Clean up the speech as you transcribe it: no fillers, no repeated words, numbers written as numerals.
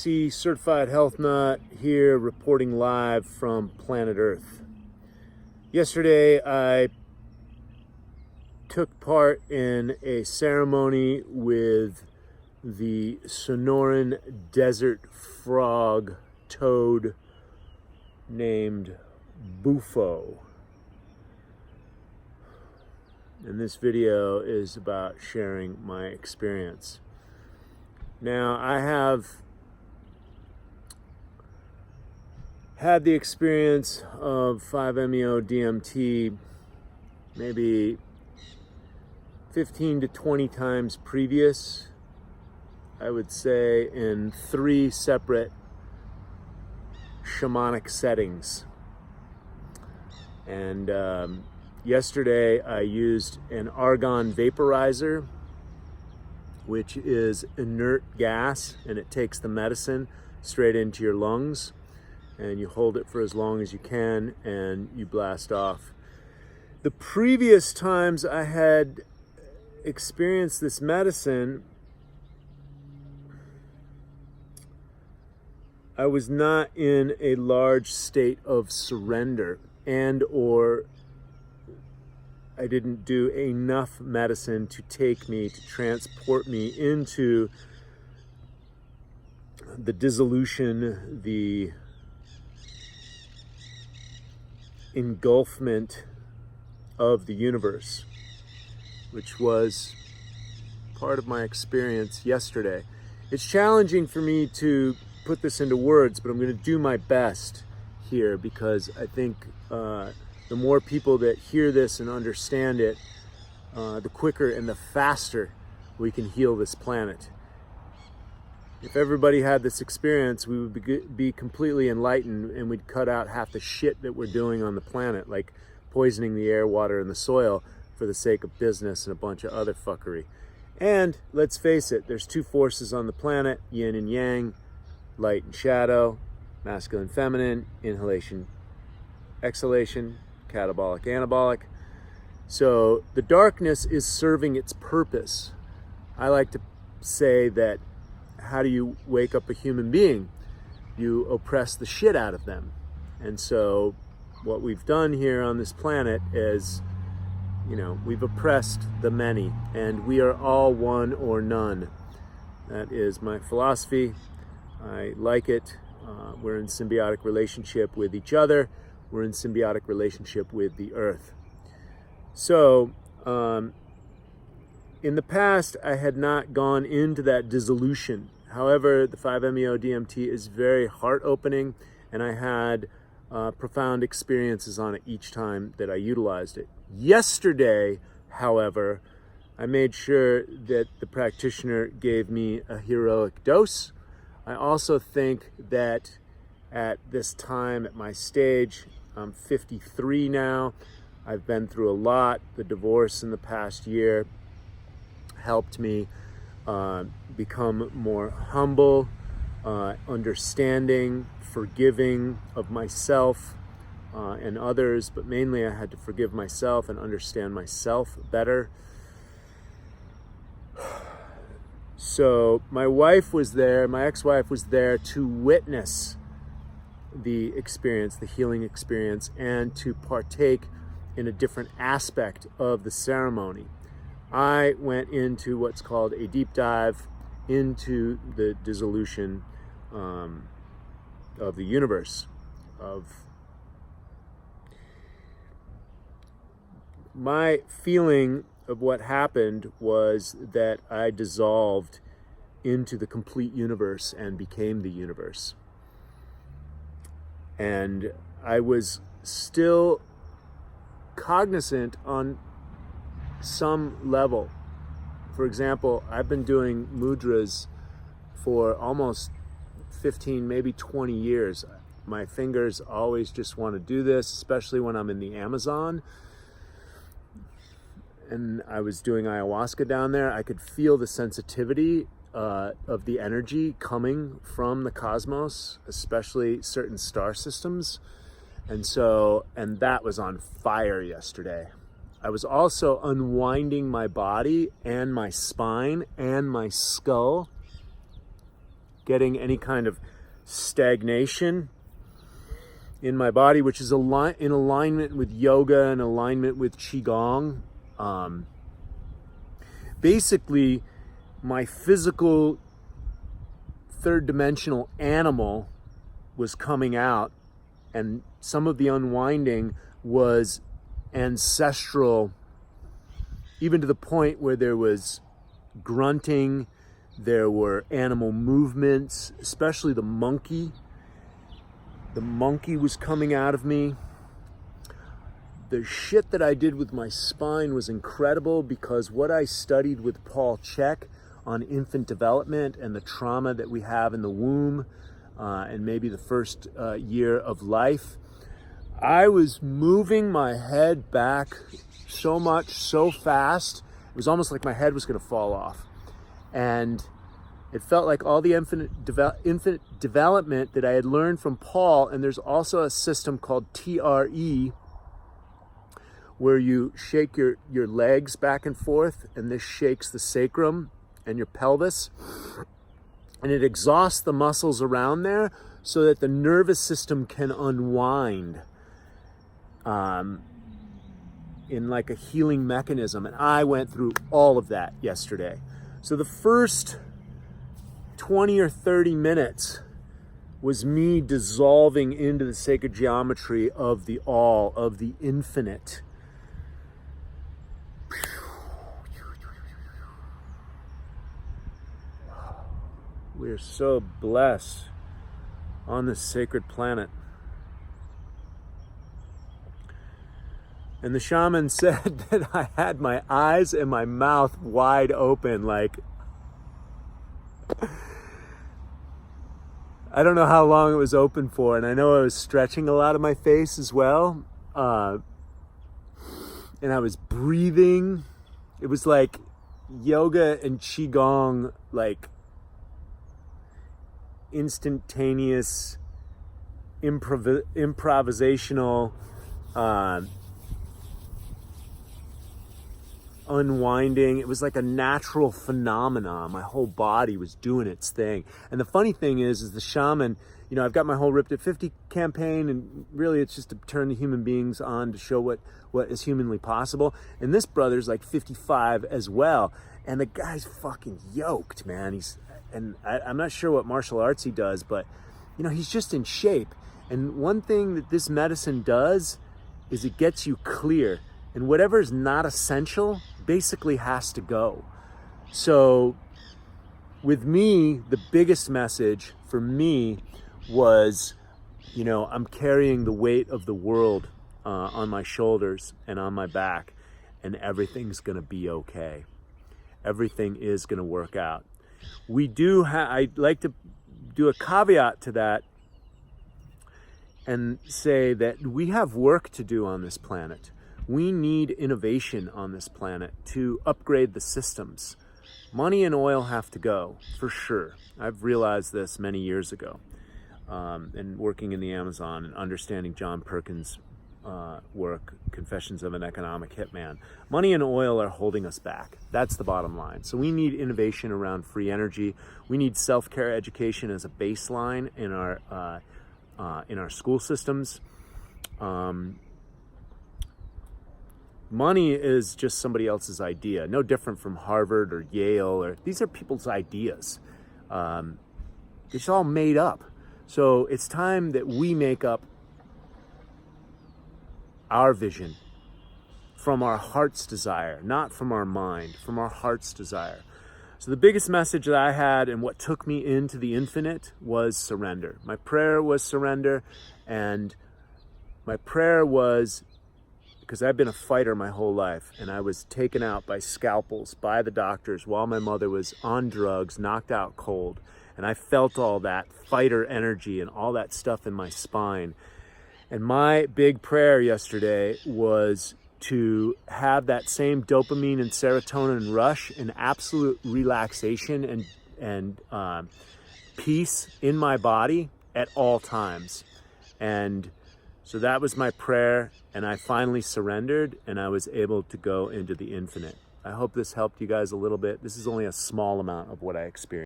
DMT certified health nut here, reporting live from planet Earth. Yesterday I took part in a ceremony with the Sonoran desert frog toad named Bufo. And this video is about sharing my experience. Now, I have had the experience of 5-MeO DMT maybe 15 to 20 times previous, I would say, in 3 separate shamanic settings. And yesterday I used an argon vaporizer, which is inert gas, and it takes the medicine straight into your lungs, and you hold it for as long as you can and you blast off. The previous times I had experienced this medicine, I was not in a large state of surrender, and or I didn't do enough medicine to take me, to transport me into the dissolution, the engulfment of the universe, which was part of my experience yesterday. It's challenging for me to put this into words, but I'm going to do my best here, because I think the more people that hear this and understand it, the quicker and the faster we can heal this planet. If everybody had this experience, we would be completely enlightened, and we'd cut out half the shit that we're doing on the planet, like poisoning the air, water, and the soil for the sake of business and a bunch of other fuckery. And let's face it, there's 2 forces on the planet, yin and yang, light and shadow, masculine, feminine, inhalation, exhalation, catabolic, anabolic. So the darkness is serving its purpose. I like to say that, how do you wake up a human being? You oppress the shit out of them. And so what we've done here on this planet is, we've oppressed the many, and we are all one or none. That is my philosophy. I like it. We're in symbiotic relationship with each other. We're in symbiotic relationship with the earth. So, in the past, I had not gone into that dissolution. However, the 5-MeO DMT is very heart-opening, and I had profound experiences on it each time that I utilized it. Yesterday, however, I made sure that the practitioner gave me a heroic dose. I also think that at this time, at my stage, I'm 53 now. I've been through a lot. The divorce in the past year helped me become more humble, understanding, forgiving of myself and others, but mainly I had to forgive myself and understand myself better. So my wife was there, my ex-wife was there to witness the experience, the healing experience, and to partake in a different aspect of the ceremony. I went into what's called a deep dive into the dissolution of the universe. My feeling of what happened was that I dissolved into the complete universe and became the universe. And I was still cognizant on some level. For example, I've been doing mudras for almost 15, maybe 20 years. My fingers always just want to do this, especially when I'm in the Amazon. And I was doing ayahuasca down there. I could feel the sensitivity of the energy coming from the cosmos, especially certain star systems. And that was on fire yesterday. I was also unwinding my body and my spine and my skull getting any kind of stagnation in my body, which is in alignment with yoga and alignment with Qigong. Basically, my physical third dimensional animal was coming out, and some of the unwinding was ancestral, even to the point where there was grunting, there were animal movements, especially the monkey. The monkey was coming out of me. The shit that I did with my spine was incredible, because what I studied with Paul Chek on infant development and the trauma that we have in the womb and maybe the first year of life, I was moving my head back so much, so fast, it was almost like my head was going to fall off. And it felt like all the infant development that I had learned from Paul, and there's also a system called TRE, where you shake your legs back and forth, and this shakes the sacrum and your pelvis, and it exhausts the muscles around there so that the nervous system can unwind in like a healing mechanism. And I went through all of that yesterday. So the first 20 or 30 minutes was me dissolving into the sacred geometry of the all, of the infinite. We're so blessed on this sacred planet. And the shaman said that I had my eyes and my mouth wide open, like, I don't know how long it was open for, and I know I was stretching a lot of my face as well. And I was breathing. It was like yoga and Qigong, like instantaneous, improvisational, unwinding. It was like a natural phenomenon. My whole body was doing its thing. And the funny thing is the shaman, you know, I've got my whole Ripped at 50 campaign, and really it's just to turn the human beings on to show what is humanly possible. And this brother's like 55 as well. And the guy's fucking yoked, man. I'm not sure what martial arts he does, but you know, he's just in shape. And one thing that this medicine does is it gets you clear. And whatever is not essential basically has to go. So with me, the biggest message for me was, you know, I'm carrying the weight of the world on my shoulders and on my back, and everything's going to be okay. Everything is going to work out. I'd like to do a caveat to that and say that we have work to do on this planet. We need innovation on this planet to upgrade the systems. Money and oil have to go, for sure. I've realized this many years ago, and working in the Amazon and understanding John Perkins' work, Confessions of an Economic Hitman. Money and oil are holding us back. That's the bottom line. So we need innovation around free energy. We need self-care education as a baseline in our school systems. Money is just somebody else's idea, no different from Harvard or Yale. These are people's ideas. It's all made up. So it's time that we make up our vision from our heart's desire, not from our mind, from our heart's desire. So the biggest message that I had and what took me into the infinite was surrender. My prayer was surrender, and my prayer was, because I've been a fighter my whole life, and I was taken out by scalpels by the doctors while my mother was on drugs, knocked out cold, and I felt all that fighter energy and all that stuff in my spine. And my big prayer yesterday was to have that same dopamine and serotonin rush and absolute relaxation and peace in my body at all times. And so that was my prayer, and I finally surrendered, and I was able to go into the infinite. I hope this helped you guys a little bit. This is only a small amount of what I experienced.